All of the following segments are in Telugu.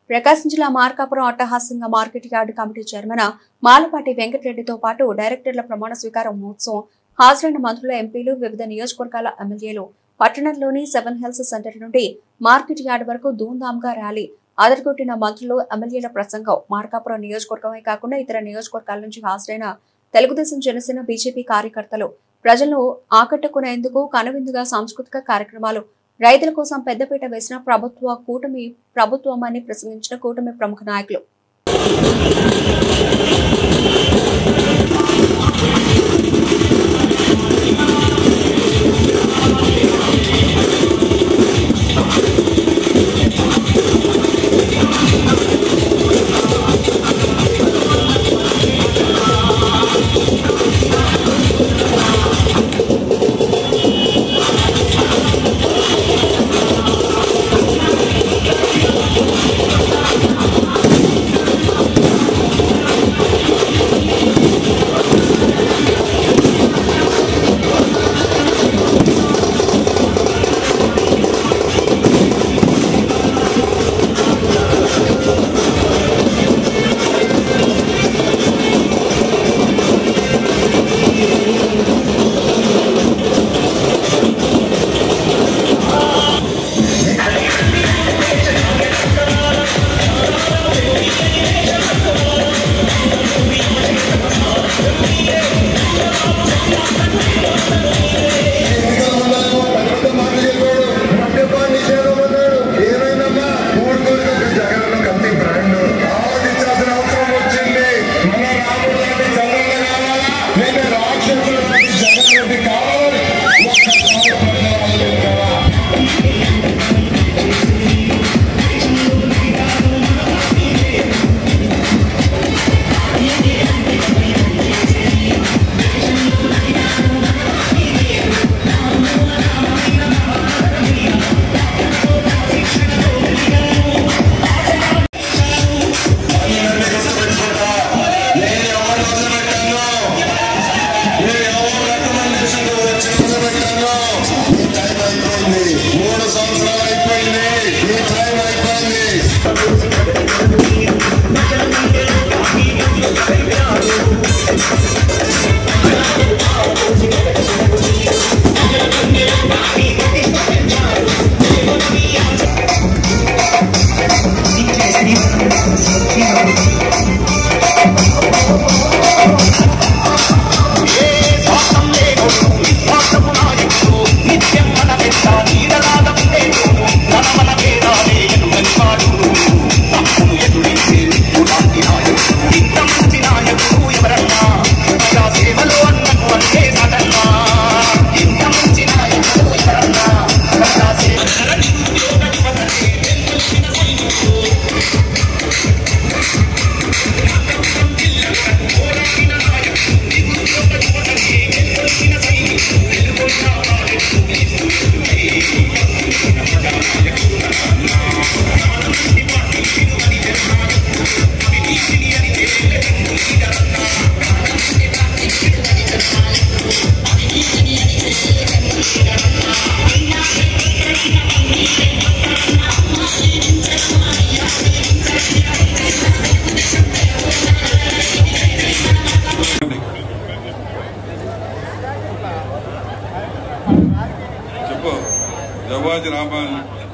ప్రకాశం జిల్లా మార్కాపురం అట్టహాసంగా market yard committee chairman Malapati వెంకటరెడ్డితో పాటు డైరెక్టర్ల ప్రమాణ స్వీకార మహోత్సవం హాజరైన మంత్రుల ఎంపీలు వివిధ నియోజకవర్గాల ఎమ్మెల్యేలు పట్టణంలోని 7 హిల్స్ సెంటర్ నుండి మార్కెట్ యార్డు వరకు ధూమ్ధామ్గా ర్యాలీ అదరగొట్టిన మంత్రులు ఎమ్మెల్యేల ప్రసంగం మార్కాపురం నియోజకవర్గమే కాకుండా ఇతర నియోజకవర్గాల నుంచి హాజరైన తెలుగుదేశం జనసేన బీజేపీ కార్యకర్తలు ప్రజలను ఆకట్టుకునేందుకు కనువిందుగా సాంస్కృతిక కార్యక్రమాలు రైతుల కోసం పెద్దపీట వేసిన ప్రభుత్వమని ప్రసంగించిన కూటమి ప్రముఖ నాయకులు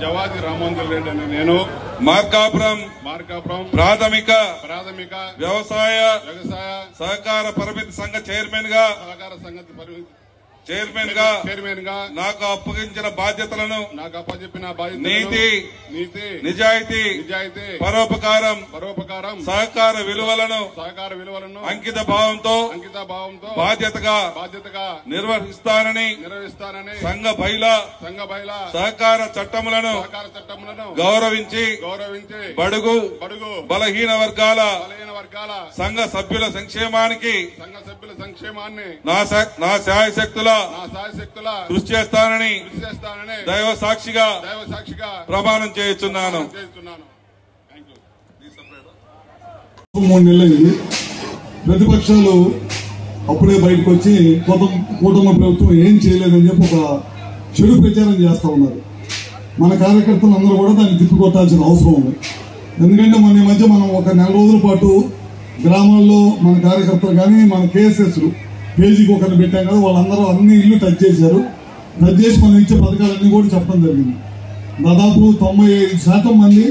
జవాది రామందర్ రెడ్డి అని నేను మార్కాపురం ప్రాథమిక వ్యవసాయ సహకార పరిమితి సంఘ చైర్మన్ గా నాకు అప్పగించిన బాధ్యతలను నీతి నిజాయితీ పరోపకారం సహకార విలువలను అంకిత భావంతో బాధ్యతగా నిర్వహిస్తానని సంఘ బైలా సహకార చట్టములను గౌరవించి బడుగు బలహీన వర్గాల సంఘ సభ్యుల సంక్షేమానికి నా శాయశక్తుల కృషి చేస్తానని దైవ సాక్షిగా ప్రమాణం చేస్తున్నాను. 3 నెలలైంది. ప్రతిపక్షాలు అప్పుడే బయటకు వచ్చి కూటమి ప్రభుత్వం ఏం చేయలేదని చెప్పి ఒక చెడు ప్రచారం చేస్తా ఉన్నారు. మన కార్యకర్తలు అందరూ కూడా దాన్ని తిప్పికొట్టాల్సిన అవసరం ఉంది. ఎందుకంటే మన ఈ మధ్య మనం ఒక నెల రోజుల పాటు గ్రామాల్లో మన కార్యకర్తలు కానీ మన కేఎస్ఎస్ పేజీకి ఒకరిని పెట్టాం కదా, వాళ్ళందరూ అన్ని ఇల్లు టచ్ చేశారు. టచ్ చేసి మనం ఇచ్చే పథకాలన్నీ కూడా చెప్పడం జరిగింది. దాదాపు 95% మంది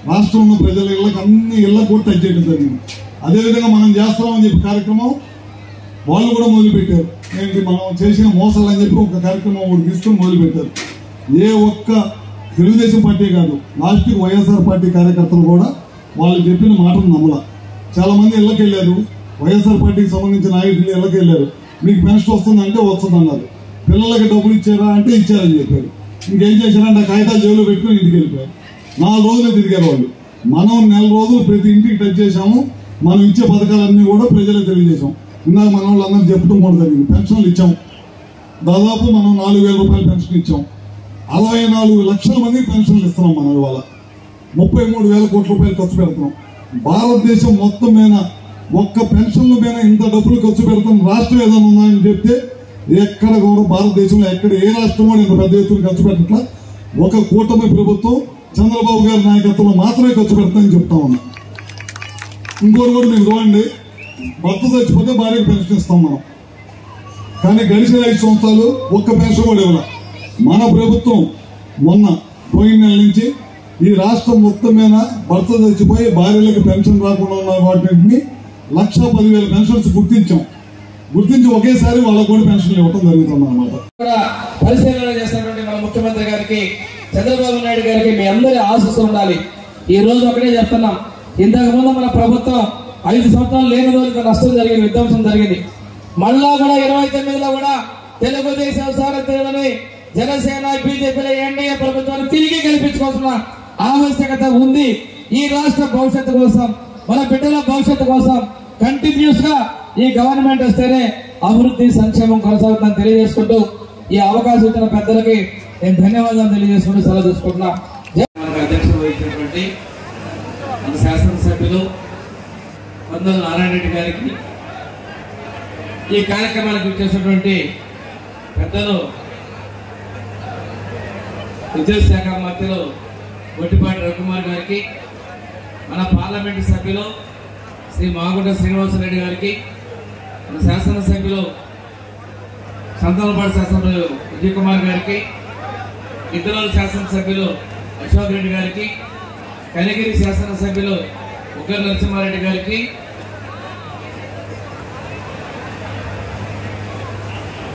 రాష్ట్రంలో ప్రజల ఇళ్ళకి అన్ని ఇళ్ళకు కూడా టచ్ చేయడం జరిగింది. అదేవిధంగా మనం చేస్తామని చెప్పి కార్యక్రమం వాళ్ళు కూడా మొదలుపెట్టారు. ఏంటి మనం చేసిన మోసాలు అని చెప్పి ఒక కార్యక్రమం కూడా తీసుకుని మొదలుపెట్టారు. ఏ ఒక్క తెలుగుదేశం పార్టీ కాదు, లాస్ట్కి వైఎస్ఆర్ పార్టీ కార్యకర్తలు కూడా వాళ్ళు చెప్పిన మాటను నమ్మల. చాలా మంది ఇళ్ళకి వెళ్ళారు, వైఎస్ఆర్ పార్టీకి సంబంధించిన నాయకులు ఇళ్ళకి వెళ్ళారు. మీకు పెన్షన్ వస్తుందంటే వస్తుందన్నారు. పిల్లలకి డబ్బులు ఇచ్చారా అంటే ఇచ్చారని చెప్పారు. ఇంకేం చేశారంటే ఆ కాగితాలు జేబులో పెట్టుకుని ఇంటికి వెళ్ళిపోయారు. 4 రోజులు తిరిగారు వాళ్ళు. మనం నెల రోజులు ప్రతి ఇంటికి టచ్ చేశాము. మనం ఇచ్చే పథకాలన్నీ కూడా ప్రజలకు తెలియజేశాం. ఇందాక మన వాళ్ళందరూ చెప్తూ కూడా జరిగింది. పెన్షన్లు ఇచ్చాం. దాదాపు మనం 4,000 రూపాయల పెన్షన్ ఇచ్చాం. 64 లక్షల మందికి పెన్షన్లు ఇస్తున్నాం. మనం ఇవాళ 33,000 కోట్ల రూపాయలు ఖర్చు పెడుతున్నాం. భారతదేశం మొత్తం మీద ఒక్క పెన్షన్ల మీద ఇంత డబ్బులు ఖర్చు పెడతాం రాష్ట్రం ఏదైనా ఉందని చెప్తే ఎక్కడ కూడా భారతదేశంలో ఎక్కడ ఏ రాష్ట్రం కూడా ఇంత పెద్ద ఎత్తున ఖర్చు పెట్టట్లా. ఒక కూటమి ప్రభుత్వం చంద్రబాబు గారి నాయకత్వంలో మాత్రమే ఖర్చు పెడతామని చెప్తా ఉన్నాం. ఇంకోటి కూడా మీకు చూడండి, భర్త చచ్చిపోతే భార్యకు పెన్షన్ ఇస్తాం మనం. కానీ గడిచిన 5 సంవత్సరాలు ఒక్క పెన్షన్ కూడా ఇవ్వాలి. మన ప్రభుత్వం మొన్న పోయిన నెల నుంచి ఈ రాష్ట్రం మొత్తం మీద భర్త చచ్చిపోయి భార్యలకు పెన్షన్ రాకుండా ఉన్న వాటిని 1,10,000 పెన్షన్స్ గుర్తించి ఒకేసారి వాళ్ళకు కూడా పెన్షన్లు ఇవ్వడం జరుగుతుంది అన్నమాట. పరిశీలన చేసినటువంటి మన ముఖ్యమంత్రి గారికి, చంద్రబాబు నాయుడు గారికి మీ అందరి ఆశీస్సులు ఉండాలి. ఈ రోజు ఒకటే చెప్తున్నాం, ఇంతకు ముందు మన ప్రభుత్వం 5 సంవత్సరాలు లేని రోజులు నష్టం జరిగింది, విధ్వంసం జరిగింది. మళ్ళా కూడా 29లో కూడా తెలుగుదేశం సారథ్యంలోని జనసేన బీజేపీల ఎన్డీఏ ప్రభుత్వాన్ని తిరిగి గెలిపించుకోవాల్సిన ఆవశ్యకత ఉంది. ఈ రాష్ట్ర భవిష్యత్తు కోసం, మన బిడ్డల భవిష్యత్తు కోసం కంటిన్యూస్ గా ఈ గవర్నమెంట్ వస్తేనే అభివృద్ధి సంక్షేమం కొనసాగుతుందని తెలియజేసుకుంటూ ఈ అవకాశం ఇచ్చిన పెద్దలకి నేను ధన్యవాదాలు తెలియజేసుకుంటూ సెలవు తీసుకుంటున్నా. మనకు అధ్యక్షత వహించినటువంటి మన శాసనసభ్యులు పందల నారాయణ రెడ్డి గారికి, ఈ కార్యక్రమానికి వచ్చేసినటువంటి పెద్దలు విద్యుత్ శాఖ మంత్రులు గొట్టిపాటి రవికుమార్ గారికి, మన పార్లమెంటు సభ్యులు శ్రీ మాగుంట శ్రీనివాసరెడ్డి గారికి, మన శాసనసభ్యులు సంతానపాటి శాసనసభ్యులు విజయ్ కుమార్ గారికి, ఇద్దరు శాసనసభ్యులు అశోక్ రెడ్డి గారికి, కనిగిరి శాసనసభ్యులు ఉగ్గర నరసింహారెడ్డి గారికి,